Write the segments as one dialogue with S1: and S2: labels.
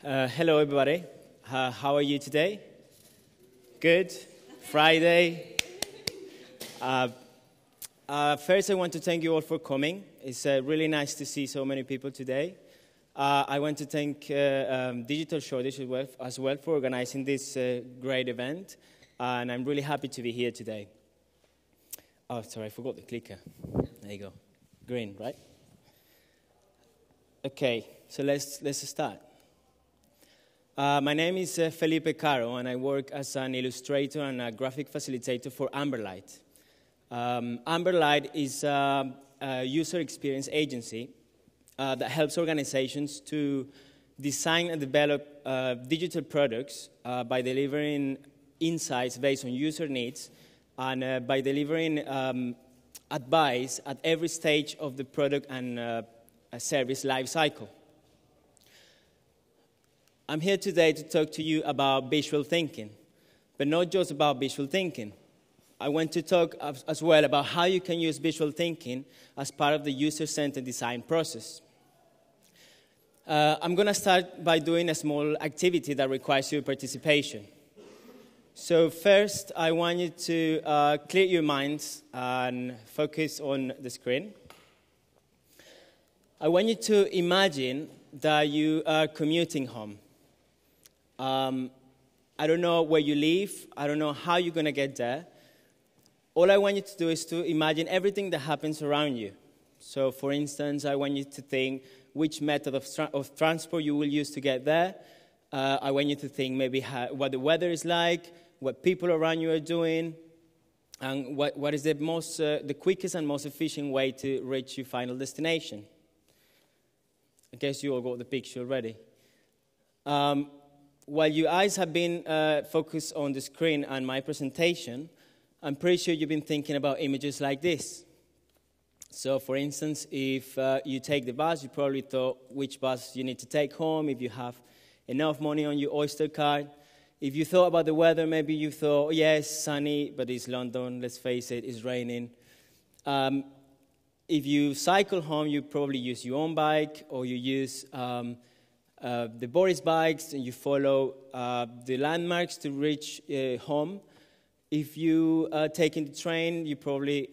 S1: Hello, everybody. How are you today? Good? Friday? First, I want to thank you all for coming. It's really nice to see so many people today. I want to thank Digital Shoreditch as well for organizing this great event. And I'm really happy to be here today. Oh, sorry, I forgot the clicker. There you go. Green, right? Okay, so let's start. My name is Felipe Caro, and I work as an illustrator and a graphic facilitator for Amberlight. Amberlight is a user experience agency that helps organizations to design and develop digital products by delivering insights based on user needs and by delivering advice at every stage of the product and service life cycle. I'm here today to talk to you about visual thinking, but not just about visual thinking. I want to talk as well about how you can use visual thinking as part of the user-centered design process. I'm going to start by doing a small activity that requires your participation. So first, I want you to clear your minds and focus on the screen. I want you to imagine that you are commuting home. I don't know where you live. I don't know how you're going to get there. All I want you to do is to imagine everything that happens around you. So, for instance, I want you to think which method of transport you will use to get there. I want you to think maybe what the weather is like, what people around you are doing, and what is the quickest and most efficient way to reach your final destination. I guess you all got the picture already. While your eyes have been focused on the screen and my presentation, I'm pretty sure you've been thinking about images like this. So, for instance, if you take the bus, you probably thought which bus you need to take home, if you have enough money on your Oyster card. If you thought about the weather, maybe you thought, oh, yes, sunny, but it's London, let's face it, it's raining. If you cycle home, you probably use your own bike, or you use the Boris bikes, and you follow the landmarks to reach home. If you are taking the train, you probably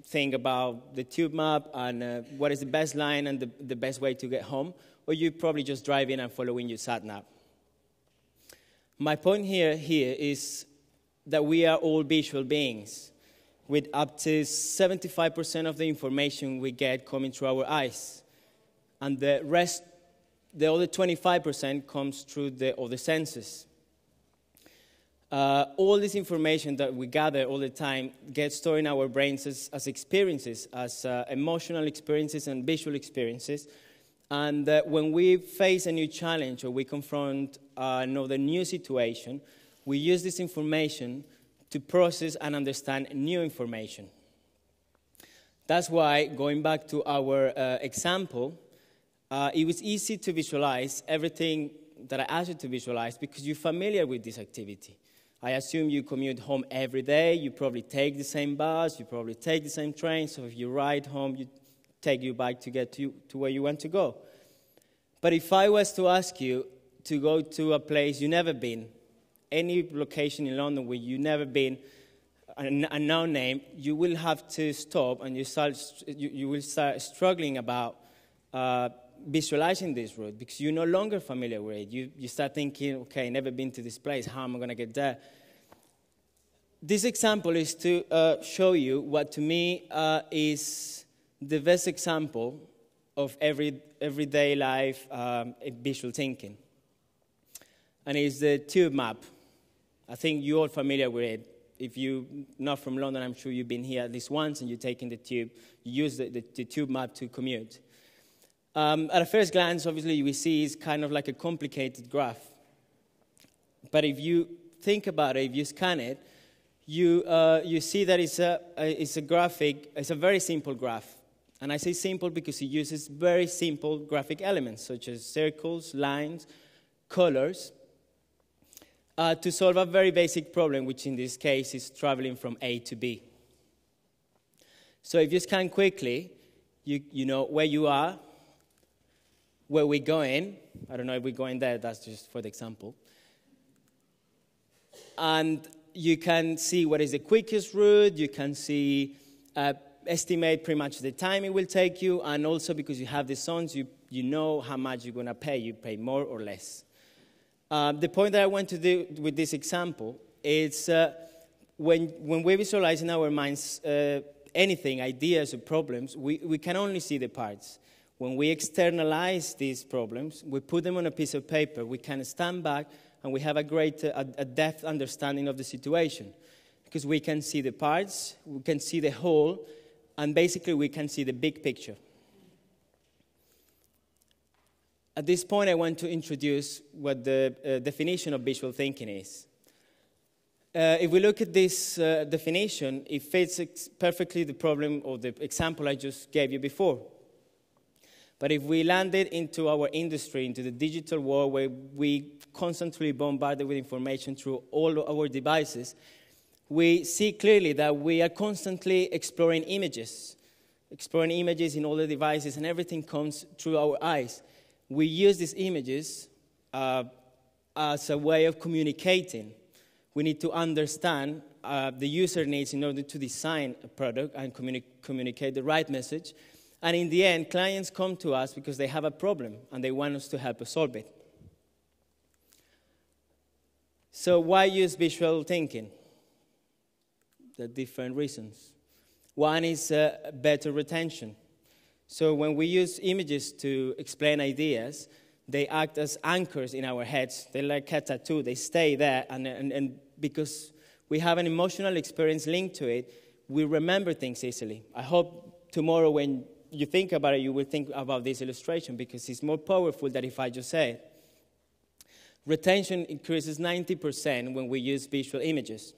S1: think about the tube map and what is the best line and the best way to get home. Or you probably just drive in and following your sat-nav. My point here is that we are all visual beings, with up to 75% of the information we get coming through our eyes. And the other 25% comes through the other senses. All this information that we gather all the time gets stored in our brains as experiences, as emotional experiences and visual experiences. And when we face a new challenge or we confront another new situation, we use this information to process and understand new information. That's why, going back to our example, it was easy to visualize everything that I asked you to visualize because you're familiar with this activity. I assume you commute home every day. You probably take the same bus. You probably take the same train. So if you ride home, you take your bike to get to where you want to go. But if I was to ask you to go to a place you've never been, any location in London where you've never been, a known name, you will have to stop and you will start struggling about visualizing this route because you're no longer familiar with it. You start thinking, okay, never been to this place. How am I going to get there? This example is to show you what to me is the best example of everyday life visual thinking. And it's the tube map. I think you're all familiar with it. If you're not from London, I'm sure you've been here at least once and you're taking the tube. You use the tube map to commute. At a first glance, obviously, you will see it's kind of like a complicated graph. But if you think about it, if you scan it, you see that it's a graphic. It's a very simple graph. And I say simple because it uses very simple graphic elements, such as circles, lines, colors, to solve a very basic problem, which in this case is traveling from A to B. So if you scan quickly, you know where you are, where we're going. I don't know if we're going there, that's just for the example. And you can see what is the quickest route, you can see, estimate pretty much the time it will take you, and also because you have the zones, you know how much you're going to pay. You pay more or less. The point that I want to do with this example is when we visualize in our minds anything, ideas or problems, we can only see the parts. When we externalize these problems, we put them on a piece of paper, we can stand back and we have a great, a depth understanding of the situation. Because we can see the parts, we can see the whole, and basically we can see the big picture. At this point, I want to introduce what the definition of visual thinking is. If we look at this definition, it fits perfectly the problem or the example I just gave you before. But if we land it into our industry, into the digital world where we constantly bombarded with information through all our devices, we see clearly that we are constantly exploring images in all the devices, and everything comes through our eyes. We use these images as a way of communicating. We need to understand the user needs in order to design a product and communicate the right message. And in the end, clients come to us because they have a problem and they want us to help us solve it. So why use visual thinking? There are different reasons. One is better retention. So when we use images to explain ideas, they act as anchors in our heads. They're like a tattoo. They stay there, and because we have an emotional experience linked to it, we remember things easily. I hope tomorrow when you think about it, you will think about this illustration because it's more powerful than if I just say it. Retention increases 90% when we use visual images.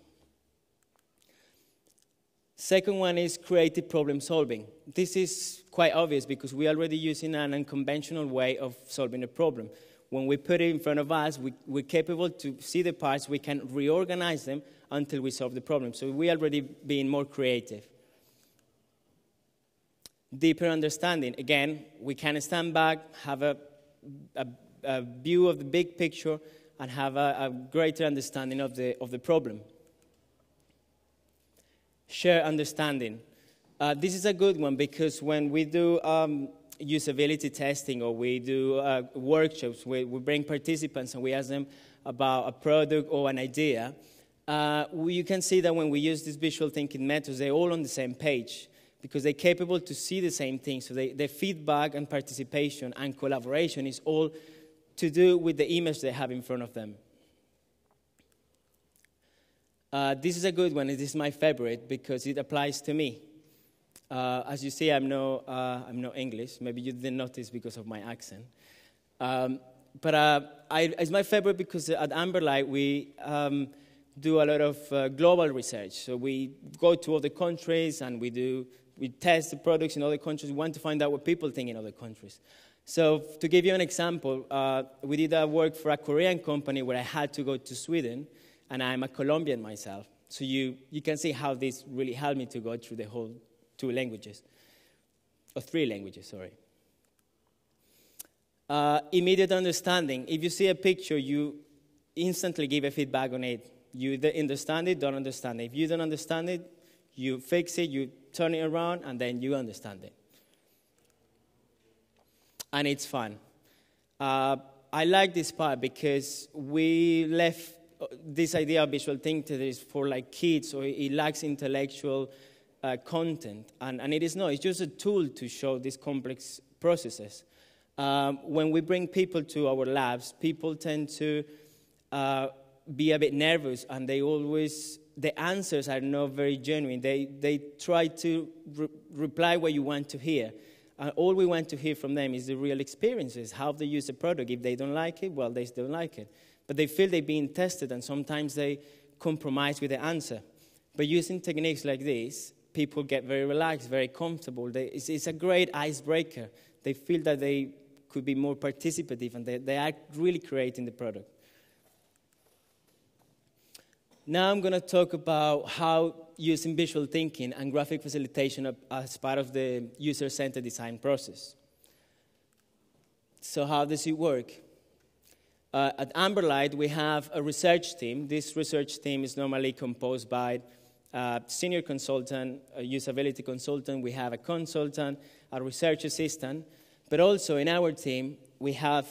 S1: Second one is creative problem solving. This is quite obvious because we're already using an unconventional way of solving a problem. When we put it in front of us, we're capable to see the parts, we can reorganize them until we solve the problem. So we're already being more creative. Deeper understanding. Again, we can stand back, have a view of the big picture, and have a greater understanding of the problem. Share understanding. This is a good one because when we do usability testing or we do workshops, we bring participants and we ask them about a product or an idea, you can see that when we use these visual thinking methods, they're all on the same page because they're capable to see the same thing. So their feedback and participation and collaboration is all to do with the image they have in front of them. This is a good one. This is my favorite because it applies to me. As you see, I'm no English. Maybe you didn't notice because of my accent. But it's my favorite because at Amberlight we do a lot of global research. So we go to other countries and we test the products in other countries. We want to find out what people think in other countries. So to give you an example, we did work for a Korean company where I had to go to Sweden. And I'm a Colombian myself. So you can see how this really helped me to go through the whole 2 languages. Or 3 languages, sorry. Immediate understanding. If you see a picture, you instantly give a feedback on it. You either understand it, don't understand it. If you don't understand it, you fix it, you turn it around, and then you understand it. And it's fun. I like this part because we left this idea of visual thinking is for like kids, or it lacks intellectual content, and it is not. It's just a tool to show these complex processes. When we bring people to our labs, people tend to be a bit nervous, and the answers are not very genuine. They try to reply what you want to hear. All we want to hear from them is the real experiences, how they use the product. If they don't like it, well, they don't like it. But they feel they're being tested, and sometimes they compromise with the answer. But using techniques like this, people get very relaxed, very comfortable. It's a great icebreaker. They feel that they could be more participative, and they are really creating the product. Now I'm going to talk about how using visual thinking and graphic facilitation as part of the user-centered design process. So how does it work? At Amberlight, we have a research team. This research team is normally composed by a senior consultant, a usability consultant. We have a consultant, a research assistant. But also in our team, we have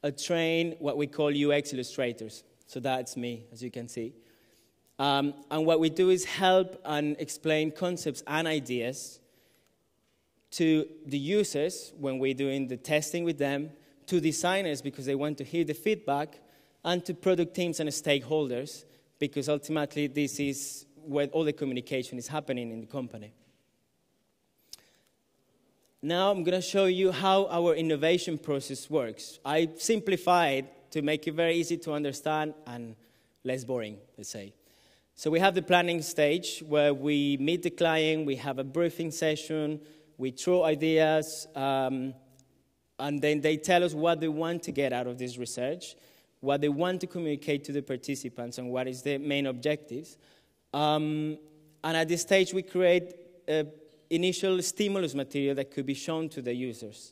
S1: a trained, what we call UX illustrators. So that's me, as you can see. And what we do is help and explain concepts and ideas to the users when we're doing the testing with them, to designers because they want to hear the feedback, and to product teams and stakeholders because ultimately this is where all the communication is happening in the company. Now I'm going to show you how our innovation process works. I simplified to make it very easy to understand and less boring, let's say. So we have the planning stage where we meet the client, we have a briefing session, we throw ideas, and then they tell us what they want to get out of this research, what they want to communicate to the participants, and what is the main objectives. And at this stage, we create initial stimulus material that could be shown to the users.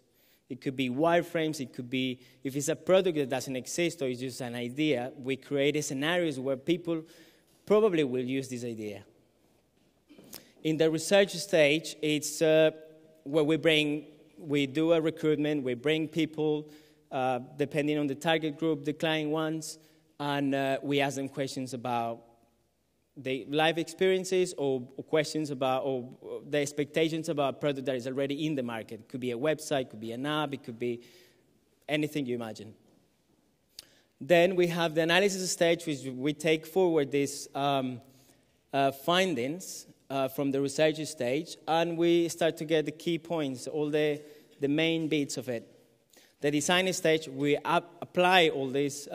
S1: It could be wireframes, it could be, if it's a product that doesn't exist or it's just an idea, we create scenarios where people probably will use this idea. In the research stage, it's where we do a recruitment, we bring people, depending on the target group the client wants, and we ask them questions about the life experiences or questions about or the expectations about a product that is already in the market. It could be a website, it could be an app, it could be anything you imagine. Then we have the analysis stage, which we take forward these findings from the research stage, and we start to get the key points, all the main bits of it. The design stage, we apply all these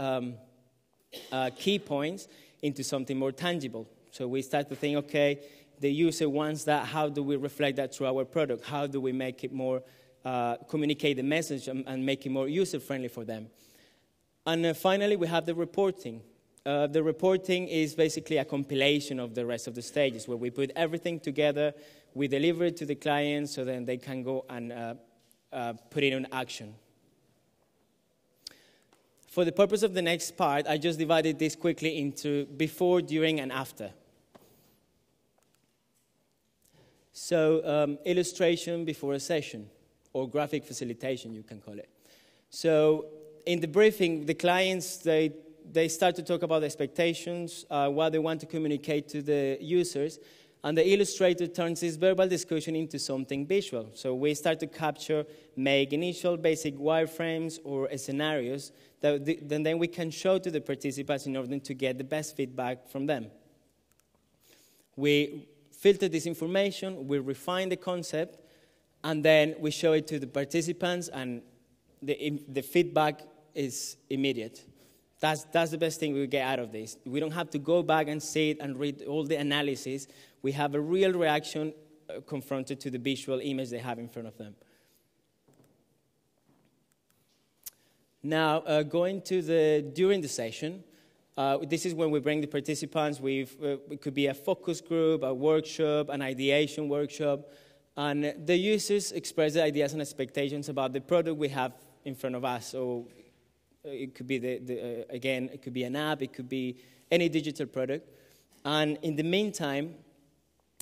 S1: key points into something more tangible. So we start to think, okay, the user wants that, how do we reflect that through our product? How do we make it more, communicate the message and make it more user-friendly for them? And finally, we have the reporting. The reporting is basically a compilation of the rest of the stages, where we put everything together, we deliver it to the client, so then they can go and put it in action. For the purpose of the next part, I just divided this quickly into before, during, and after. So illustration before a session, or graphic facilitation, you can call it. So in the briefing, the clients, they start to talk about expectations, what they want to communicate to the users, and the illustrator turns this verbal discussion into something visual. So we start to make initial basic wireframes or scenarios that then we can show to the participants in order to get the best feedback from them. We filter this information, we refine the concept, and then we show it to the participants, and the feedback is immediate. That's the best thing we get out of this. We don't have to go back and sit and read all the analysis. We have a real reaction confronted to the visual image they have in front of them. Now, going to during the session, this is when we bring the participants. It could be a focus group, a workshop, an ideation workshop, and the users express their ideas and expectations about the product we have in front of us. So it could be again, it could be an app, it could be any digital product. And in the meantime,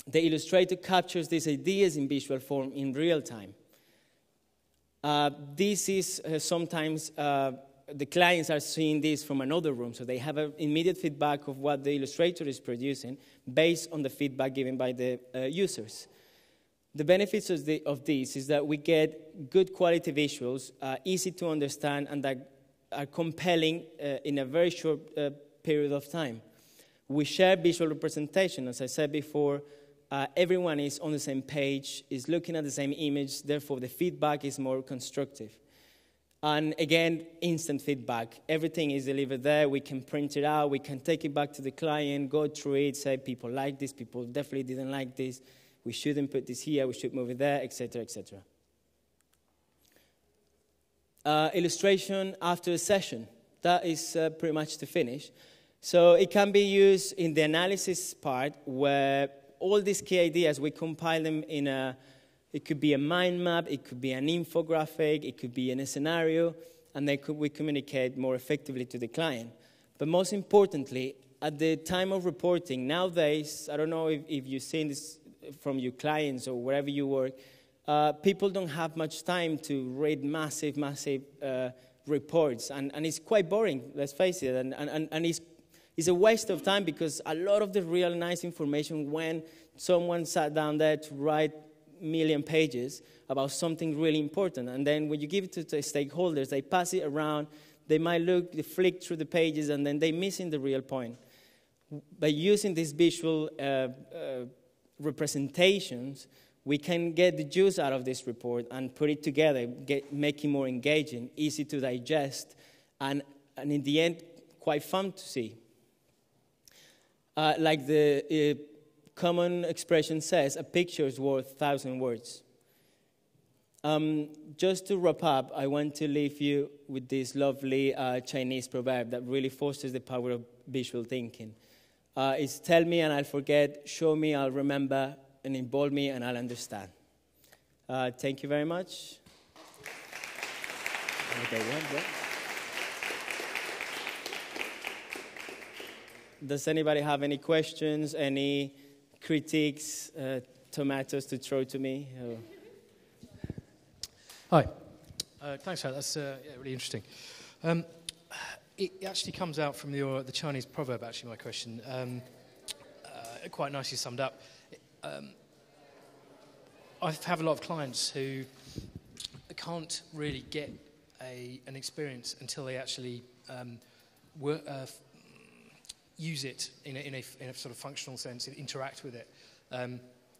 S1: the illustrator captures these ideas in visual form in real time. This is sometimes the clients are seeing this from another room, so they have an immediate feedback of what the illustrator is producing based on the feedback given by the users. The benefits of this is that we get good quality visuals, easy to understand, and that are compelling in a very short period of time. We share visual representation. As I said before, everyone is on the same page, is looking at the same image, therefore the feedback is more constructive. And again, instant feedback. Everything is delivered there. We can print it out. We can take it back to the client, go through it, say people like this, people definitely didn't like this. We shouldn't put this here, we should move it there, etc., etc. Illustration after a session. That is pretty much to finish. So it can be used in the analysis part where all these key ideas, we compile them in a It could be a mind map, it could be an infographic, it could be in a scenario, and then we communicate more effectively to the client. But most importantly, at the time of reporting, nowadays, I don't know if you've seen this from your clients or wherever you work, people don't have much time to read massive reports, and it's quite boring, let's face it, and it's a waste of time, because a lot of the real nice information, when someone sat down there to write million pages about something really important, and then when you give it to the stakeholders, they pass it around, they might they flick through the pages, and then they're missing the real point. By using these visual representations, we can get the juice out of this report and put it together, make it more engaging, easy to digest, and in the end, quite fun to see. Like the common expression says, a picture is worth 1,000 words. Just to wrap up, I want to leave you with this lovely Chinese proverb that really fosters the power of visual thinking. It's tell me and I'll forget, show me, I'll remember, and involve me and I'll understand. Thank you very much. Okay, does anybody have any questions, any critiques, tomatoes to throw to me?
S2: Hi. Thanks for that. That's really interesting. It actually comes out from the Chinese proverb, actually, my question. Quite nicely summed up. I have a lot of clients who can't really get an experience until they actually use it in a sort of functional sense, interact with it.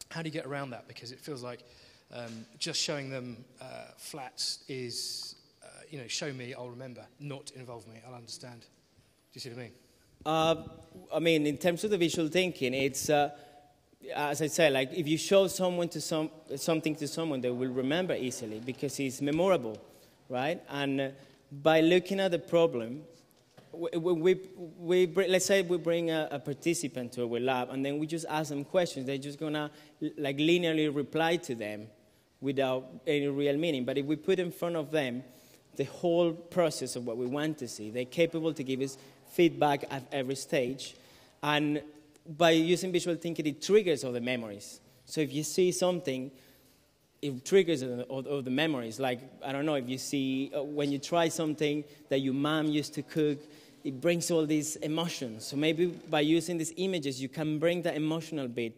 S2: How do you get around that? Because it feels like just showing them flats is, show me, I'll remember, not involve me, I'll understand. Do you see what I mean?
S1: I mean, in terms of the visual thinking, it's, as I said, like if you show someone something to someone, they will remember easily because it's memorable, right? And by looking at the problem, let's say we bring a participant to our lab, and then we just ask them questions. They're just gonna like linearly reply to them without any real meaning. But if we put in front of them the whole process of what we want to see, they're capable to give us feedback at every stage. And by using visual thinking, it triggers all the memories. So if you see something, it triggers all the memories. Like, I don't know, if you see, when you try something that your mom used to cook, it brings all these emotions. So maybe by using these images, you can bring the emotional bit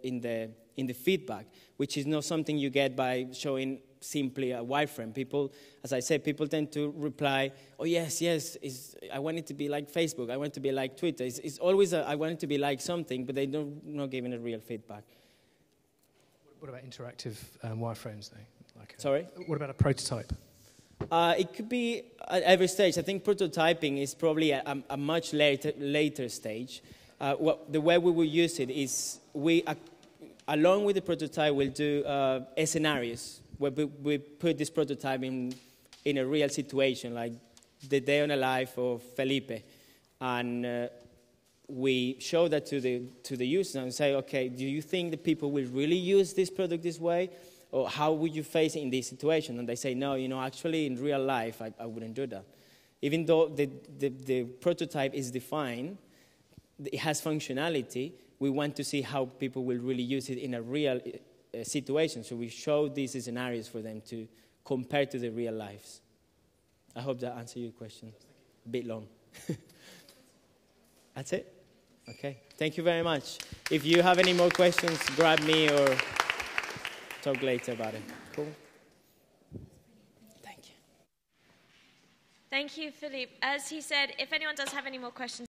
S1: in the feedback, which is not something you get by showing simply a wireframe. People, as I said, people tend to reply, oh, yes, I want it to be like Facebook, I want it to be like Twitter. It's always I want it to be like something, but they're not giving a real feedback.
S2: What about interactive wireframes, though?
S1: Sorry?
S2: What about a prototype?
S1: It could be at every stage. I think prototyping is probably a much later stage. The way we will use it is along with the prototype, we'll do scenarios where we put this prototype in a real situation, like the day on the life of Felipe. And we show that to the user and say, okay, do you think that people will really use this product this way? Or how would you face it in this situation? And they say, no, actually in real life, I wouldn't do that. Even though the prototype is defined, it has functionality, we want to see how people will really use it in a real situation. So we show these scenarios for them to compare to the real lives. I hope that answered your question. A bit long. That's it? Okay. Thank you very much. If you have any more questions, grab me or talk later about it. Cool. Thank you.
S3: Thank you, Felipe. As he said, if anyone does have any more questions,